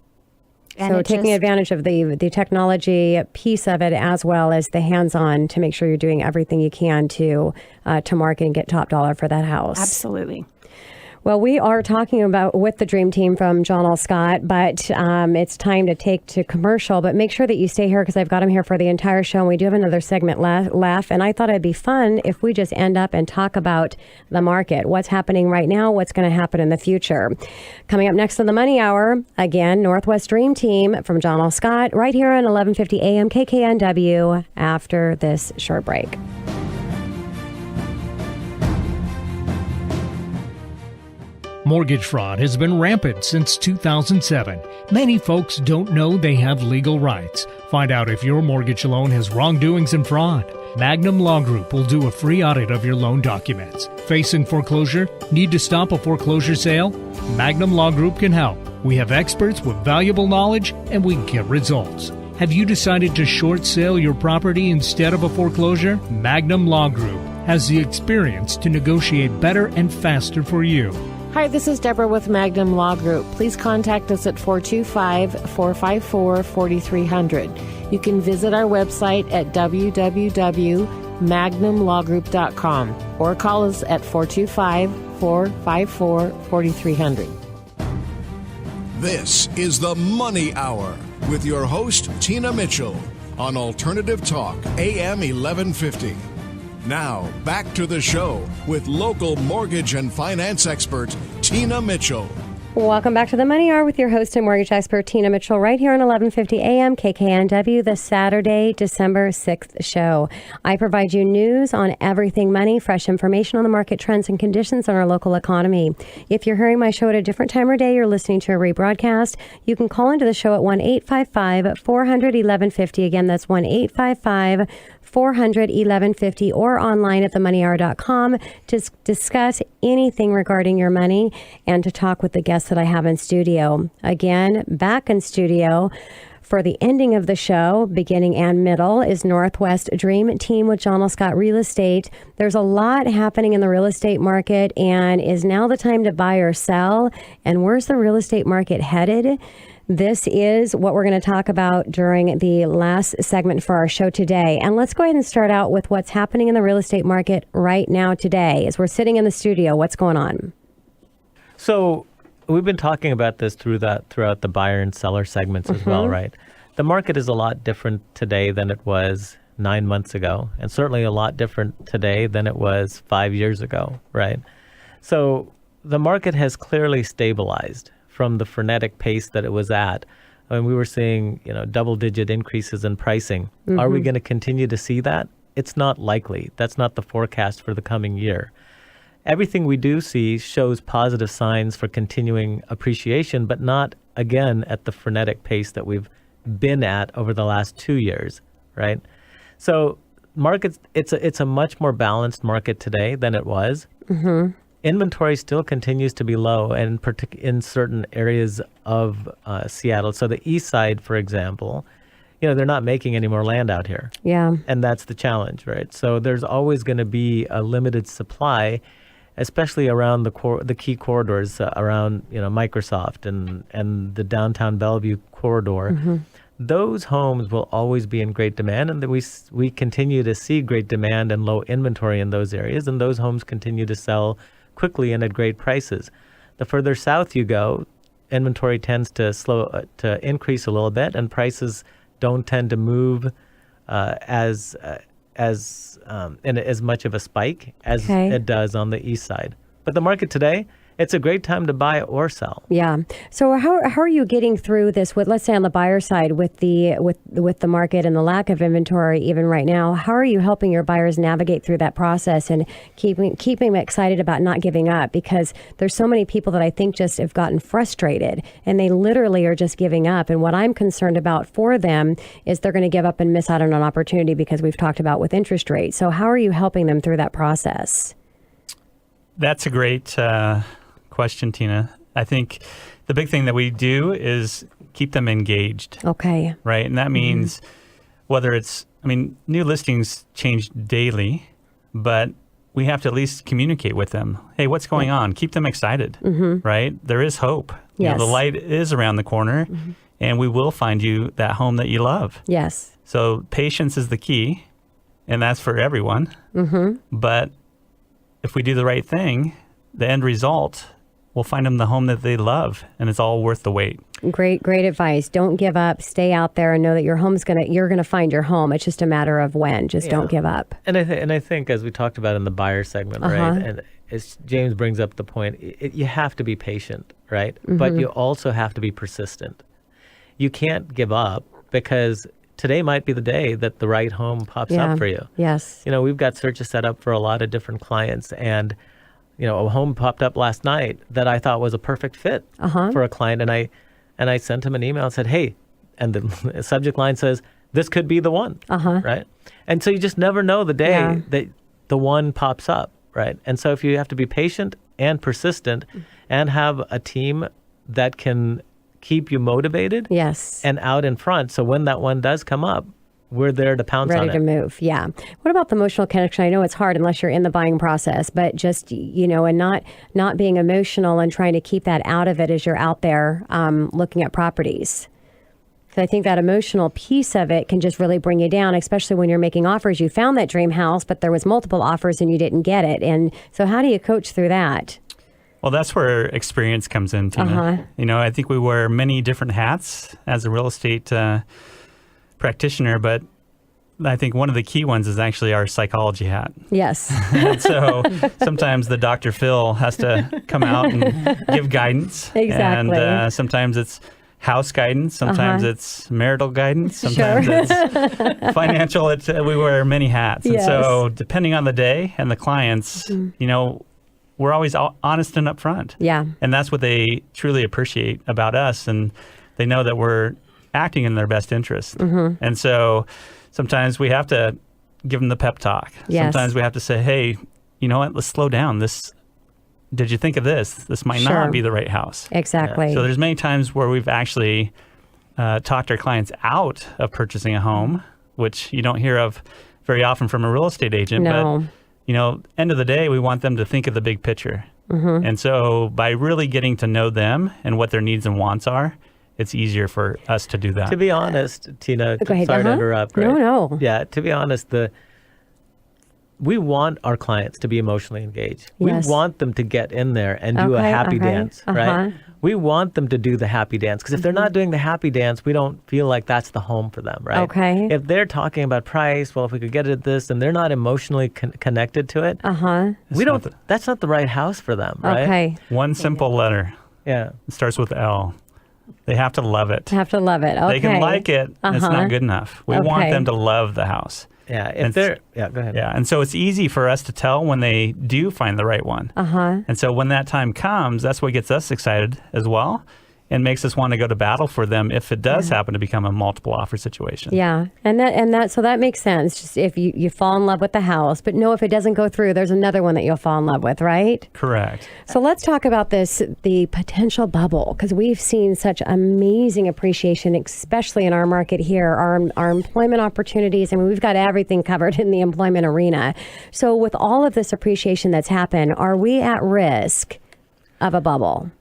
H: And
B: so taking advantage of the technology piece of it as well as the hands-on to make sure you're doing everything you can to market and get top dollar for that house.
H: Absolutely.
B: Well, we are talking about with the Dream Team from John L. Scott, but it's time to take to commercial. But make sure that you stay here because I've got him here for the entire show. And we do have another segment left. And I thought it'd be fun if we just end up and talk about the market, what's happening right now, what's going to happen in the future. Coming up next on the Money Hour, again, Northwest Dream Team from John L. Scott, right here on 1150 AM KKNW after this short break.
D: Mortgage fraud has been rampant since 2007. Many folks don't know they have legal rights. Find out if your mortgage loan has wrongdoings and fraud. Magnum Law Group will do a free audit of your loan documents. Facing foreclosure? Need to stop a foreclosure sale? Magnum Law Group can help. We have experts with valuable knowledge and we get results. Have you decided to short sale your property instead of a foreclosure? Magnum Law Group has the experience to negotiate better and faster for you.
E: Hi, this is Deborah with Magnum Law Group. Please contact us at 425-454-4300. You can visit our website at www.magnumlawgroup.com or call us at 425-454-4300.
A: This is the Money Hour with your host, Tina Mitchell, on Alternative Talk, AM 1150. Now, back to the show with local mortgage and finance expert, Tina Mitchell.
B: Welcome back to the Money Hour with your host and mortgage expert, Tina Mitchell, right here on 1150 AM KKNW, the Saturday, December 6th show. I provide you news on everything money, fresh information on the market trends and conditions on our local economy. If you're hearing my show at a different time or day, you're listening to a rebroadcast, you can call into the show at 1-855-400-1150. Again, that's 1-855-400-1150 or online at themoneyhour.com to discuss anything regarding your money and to talk with the guests that I have in studio. Again, back in studio for the ending of the show, beginning and middle, is Northwest Dream Team with John L. Scott Real Estate. There's a lot happening in the real estate market, and is now the time to buy or sell? And where's the real estate market headed? This is what we're going to talk about during the last segment for our show today. And let's go ahead and start out with what's happening in the real estate market right now today. As we're sitting in the studio, what's going on?
F: So we've been talking about this throughout the buyer and seller segments as well, right? The market is a lot different today than it was 9 months ago, and certainly a lot different today than it was 5 years ago, right? So the market has clearly stabilized from the frenetic pace that it was at. I mean, we were seeing, double-digit increases in pricing. Are we going to continue to see that? It's not likely. That's not the forecast for the coming year. Everything we do see shows positive signs for continuing appreciation, but not, again, at the frenetic pace that we've been at over the last 2 years, right? So markets, it's a much more balanced market today than it was. Inventory still continues to be low, and in certain areas of Seattle. So the east side, for example, they're not making any more land out here.
B: Yeah.
F: And that's the challenge, right? So there's always going to be a limited supply, especially around the key corridors around, Microsoft and the downtown Bellevue corridor.
B: Mm-hmm.
F: Those homes will always be in great demand, and we continue to see great demand and low inventory in those areas, and those homes continue to sell quickly and at great prices. The further south you go, inventory tends to increase a little bit, and prices don't tend to move as in as much of a spike as it does on the east side. But the market today, it's a great time to buy or sell.
B: Yeah. So how are you getting through this with, let's say on the buyer side, with the market and the lack of inventory even right now? How are you helping your buyers navigate through that process and keeping them excited about not giving up? Because there's so many people that I think just have gotten frustrated and they literally are just giving up. And what I'm concerned about for them is they're going to give up and miss out on an opportunity because we've talked about with interest rates. So how are you helping them through that process?
G: That's a great question, Tina. I think the big thing that we do is keep them engaged.
B: Okay.
G: Right. And that means whether new listings change daily, but we have to at least communicate with them. Hey, what's going on? Keep them excited. Right. There is hope.
B: Yes.
G: The light is around the corner and we will find you that home that you love.
B: Yes.
G: So patience is the key, and that's for everyone. But if we do the right thing, the end result, we'll find them the home that they love, and it's all worth the wait.
B: Great advice. Don't give up. Stay out there and know that you're gonna find your home. It's just a matter of when. Just don't give up.
F: And I think as we talked about in the buyer segment, right? And as James brings up the point, you have to be patient, right? But you also have to be persistent. You can't give up because today might be the day that the right home pops up for you.
B: Yes.
F: We've got searches set up for a lot of different clients, and a home popped up last night that I thought was a perfect fit for a client, and I sent him an email and said, hey, and the subject line says, this could be the one, right? And so you just never know the day that the one pops up, right? And so if you have to be patient and persistent and have a team that can keep you motivated and out in front, so when that one does come up, we're there to pounce on it.
B: Ready to move, yeah. What about the emotional connection? I know it's hard unless you're in the buying process, but just, and not being emotional and trying to keep that out of it as you're out there looking at properties. So I think that emotional piece of it can just really bring you down, especially when you're making offers. You found that dream house, but there was multiple offers and you didn't get it. And so how do you coach through that?
G: Well, that's where experience comes in, Tina. I think we wear many different hats as a real estate practitioner, but I think one of the key ones is actually our psychology hat.
B: Yes.
G: And so sometimes the Dr. Phil has to come out and give guidance.
B: Exactly.
G: And sometimes it's house guidance. Sometimes it's marital guidance. Sometimes it's financial. We wear many hats. And so depending on the day and the clients, we're always honest and upfront.
B: Yeah.
G: And that's what they truly appreciate about us. And they know that we're acting in their best interest. And so sometimes we have to give them the pep talk. Sometimes we have to say, hey, you know what, let's slow down. Did you think of this? This might not be the right house.
B: Exactly.
G: So there's many times where we've actually talked our clients out of purchasing a home, which you don't hear of very often from a real estate agent.
B: No.
G: But end of the day, we want them to think of the big picture. And so by really getting to know them and what their needs and wants are, it's easier for us to do that.
F: To be honest, Tina,
B: Go ahead,
F: sorry to interrupt. Right?
B: No.
F: Yeah, to be honest, we want our clients to be emotionally engaged.
B: Yes.
F: We want them to get in there and do a happy dance, right? We want them to do the happy dance, because if they're not doing the happy dance, we don't feel like that's the home for them, right?
B: Okay.
F: If they're talking about price, well, if we could get it at this, and they're not emotionally connected to it, that's not the right house for them, right?
B: Okay.
G: One simple letter.
F: Yeah.
G: It starts with L. They have to love it.
B: Have to love it. Okay.
G: They can like it. It's not good enough. We want them to love the house.
F: Yeah. Go ahead.
G: Yeah. And so it's easy for us to tell when they do find the right one. And so when that time comes, that's what gets us excited as well, and makes us want to go to battle for them if it does happen to become a multiple offer situation.
B: Yeah, so that makes sense. Just if you fall in love with the house, but no, if it doesn't go through, there's another one that you'll fall in love with, right?
G: Correct.
B: So let's talk about the potential bubble, because we've seen such amazing appreciation, especially in our market here. Our employment opportunities, I mean, we've got everything covered in the employment arena. So with all of this appreciation that's happened, are we at risk of a bubble?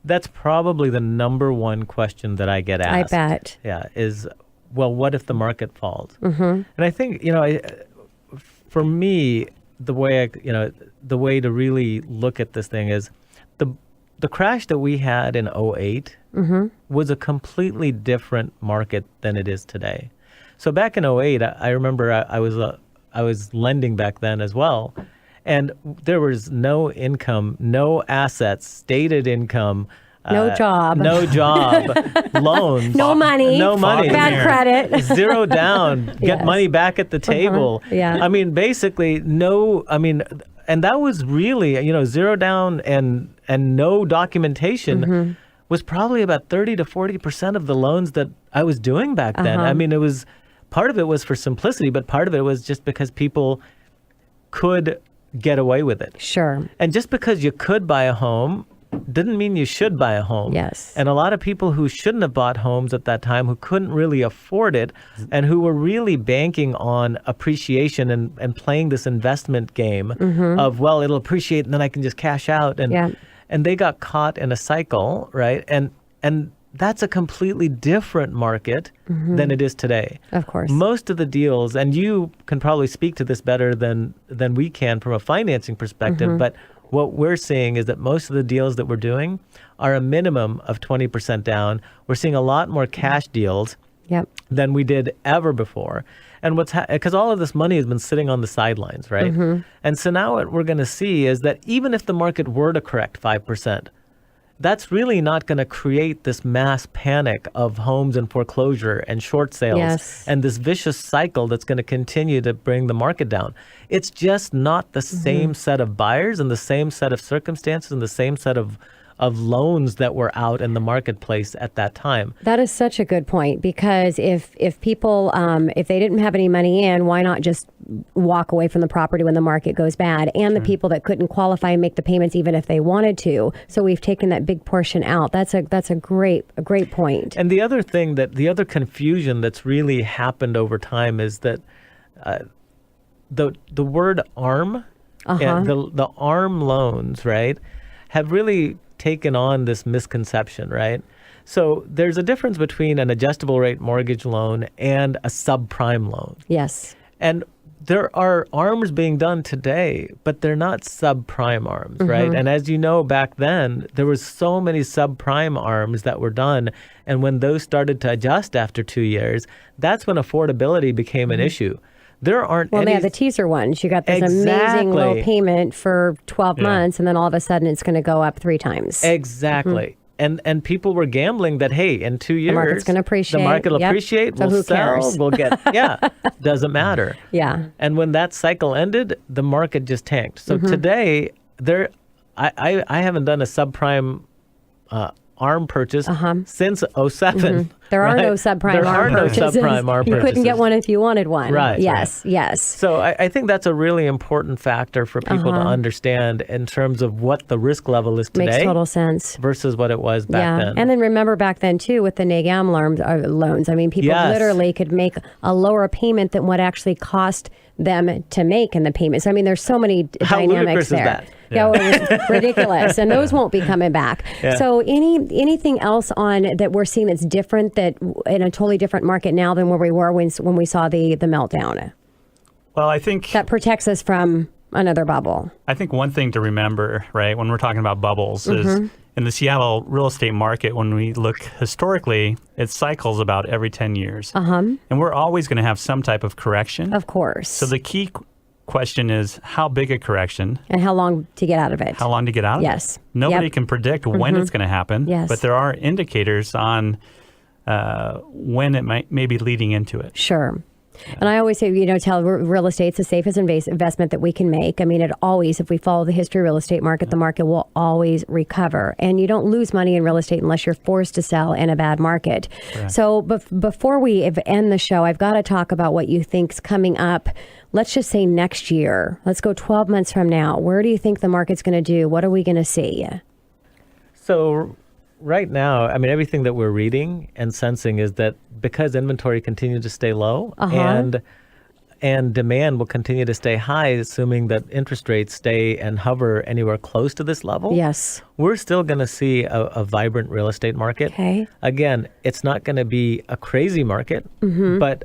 F: That's probably the number one question that I get asked.
B: I bet.
F: Yeah, is, well, what if the market falls?
B: Mm-hmm.
F: And I think, for me, the way to really look at this thing is the crash that we had in 2008 was a completely different market than it is today. So back in 2008, I remember I was lending back then as well. And there was no income, no assets, stated income.
B: No job,
F: loans.
B: No money, bad credit.
F: Zero down, get money back at the table.
B: Yeah.
F: I mean, basically, and that was really, zero down and no documentation was probably about 30 to 40% of the loans that I was doing back then. I mean, part of it was for simplicity, but part of it was just because people could get away with it.
B: Sure.
F: And just because you could buy a home didn't mean you should buy a home.
B: Yes.
F: And a lot of people who shouldn't have bought homes at that time, who couldn't really afford it, and who were really banking on appreciation and playing this investment game of, well, it'll appreciate and then I can just cash out. And they got caught in a cycle, right? And that's a completely different market than it is today.
B: Of course.
F: Most of the deals, and you can probably speak to this better than we can from a financing perspective, but what we're seeing is that most of the deals that we're doing are a minimum of 20% down. We're seeing a lot more cash deals than we did ever before. And because all of this money has been sitting on the sidelines, right? And so now what we're going to see is that even if the market were to correct 5%, that's really not going to create this mass panic of homes in foreclosure and short sales and this vicious cycle that's going to continue to bring the market down. It's just not the same set of buyers and the same set of circumstances and the same set of loans that were out in the marketplace at that time.
B: That is such a good point, because if people, if they didn't have any money in, why not just walk away from the property when the market goes bad? And the people that couldn't qualify and make the payments even if they wanted to. So we've taken that big portion out. That's a great point.
F: And the other thing the other confusion that's really happened over time is that the word ARM, and the ARM loans, right, have really taken on this misconception, right? So there's a difference between an adjustable rate mortgage loan and a subprime loan.
B: Yes.
F: And there are ARMs being done today, but they're not subprime ARMs, right? And as you know, back then, there was so many subprime ARMs that were done. And when those started to adjust after 2 years, that's when affordability became an issue. There aren't
B: Well, they have the teaser ones. You got this amazing low payment for 12 months, and then all of a sudden it's going to go up 3 times.
F: Exactly. And people were gambling that, hey, in 2 years,
B: the market's going to appreciate.
F: The market will appreciate.
B: So
F: we'll
B: who cares?
F: We'll get, doesn't matter.
B: Yeah.
F: And when that cycle ended, the market just tanked. So today, I haven't done a subprime ARM purchase since 2007.
B: There are no subprime ARM purchases.
F: There are no subprime ARM purchases.
B: You couldn't get one if you wanted one.
F: Right.
B: Yes.
F: So I think that's a really important factor for people to understand in terms of what the risk level is today.
B: Makes total sense.
F: Versus what it was back then.
B: And then remember back then, too, with the NAGAM loans. I mean, people literally could make a lower payment than what actually cost them to make in the payments. I mean, there's so many dynamics there.
F: How ludicrous is that?
B: Yeah, it was ridiculous. And those won't be coming back. Yeah. So anything else on that we're seeing that's different, that in a totally different market now than where we were when we saw the meltdown?
G: Well, I think
B: that protects us from another bubble.
G: I think one thing to remember, right, when we're talking about bubbles is in the Seattle real estate market, when we look historically, it cycles about every 10 years. And we're always going to have some type of correction.
B: Of course.
G: So the key question is how big a correction
B: and how long to get out of it.
G: How long to get out of it?
B: Yes.
G: Nobody can predict when it's going to happen.
B: Yes.
G: But there are indicators on when it may be leading into it.
B: Sure. And I always say, tell real estate's the safest investment that we can make. I mean, if we follow the history of real estate market, the market will always recover. And you don't lose money in real estate unless you're forced to sell in a bad market. Correct. So before we end the show, I've got to talk about what you think's coming up. Let's just say next year. Let's go 12 months from now. Where do you think the market's going to do? What are we going to see?
F: So right now, I mean, everything that we're reading and sensing is that because inventory continues to stay low and demand will continue to stay high, assuming that interest rates stay and hover anywhere close to this level.
B: Yes.
F: We're still going to see a vibrant real estate market.
B: Okay.
F: Again, it's not going to be a crazy market, but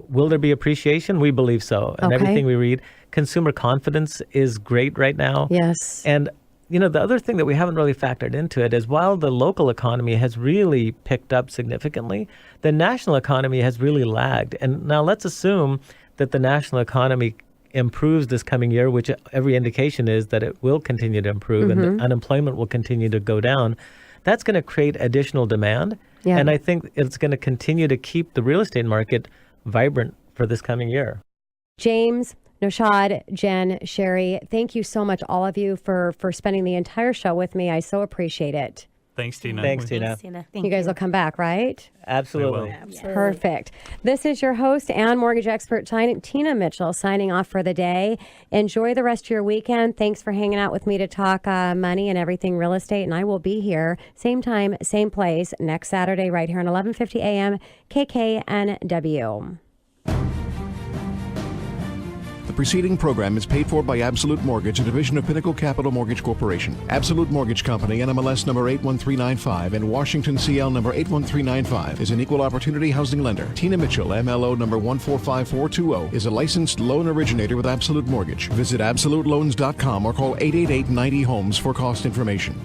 F: will there be appreciation? We believe so. And everything we read, consumer confidence is great right now.
B: Yes.
F: And the other thing that we haven't really factored into it is while the local economy has really picked up significantly, the national economy has really lagged. And now let's assume that the national economy improves this coming year, which every indication is that it will continue to improve and the unemployment will continue to go down. That's going to create additional demand. Yeah. And I think it's going to continue to keep the real estate market vibrant for this coming year.
B: James, Naushad, Jenn, Shari, thank you so much, all of you, for spending the entire show with me. I so appreciate it.
G: Thanks, Tina.
F: Thanks, Tina.
C: Thanks, Tina.
B: You guys will come back, right?
F: Absolutely.
B: Perfect. This is your host and mortgage expert, Tina Mitchell, signing off for the day. Enjoy the rest of your weekend. Thanks for hanging out with me to talk money and everything real estate. And I will be here, same time, same place, next Saturday, right here on 11:50 a.m. KKNW.
A: The preceding program is paid for by Absolute Mortgage, a division of Pinnacle Capital Mortgage Corporation. Absolute Mortgage Company, NMLS number 81395 and Washington CL number 81395 is an equal opportunity housing lender. Tina Mitchell, MLO number 145420, is a licensed loan originator with Absolute Mortgage. Visit absoluteloans.com or call 888-90-HOMES for cost information.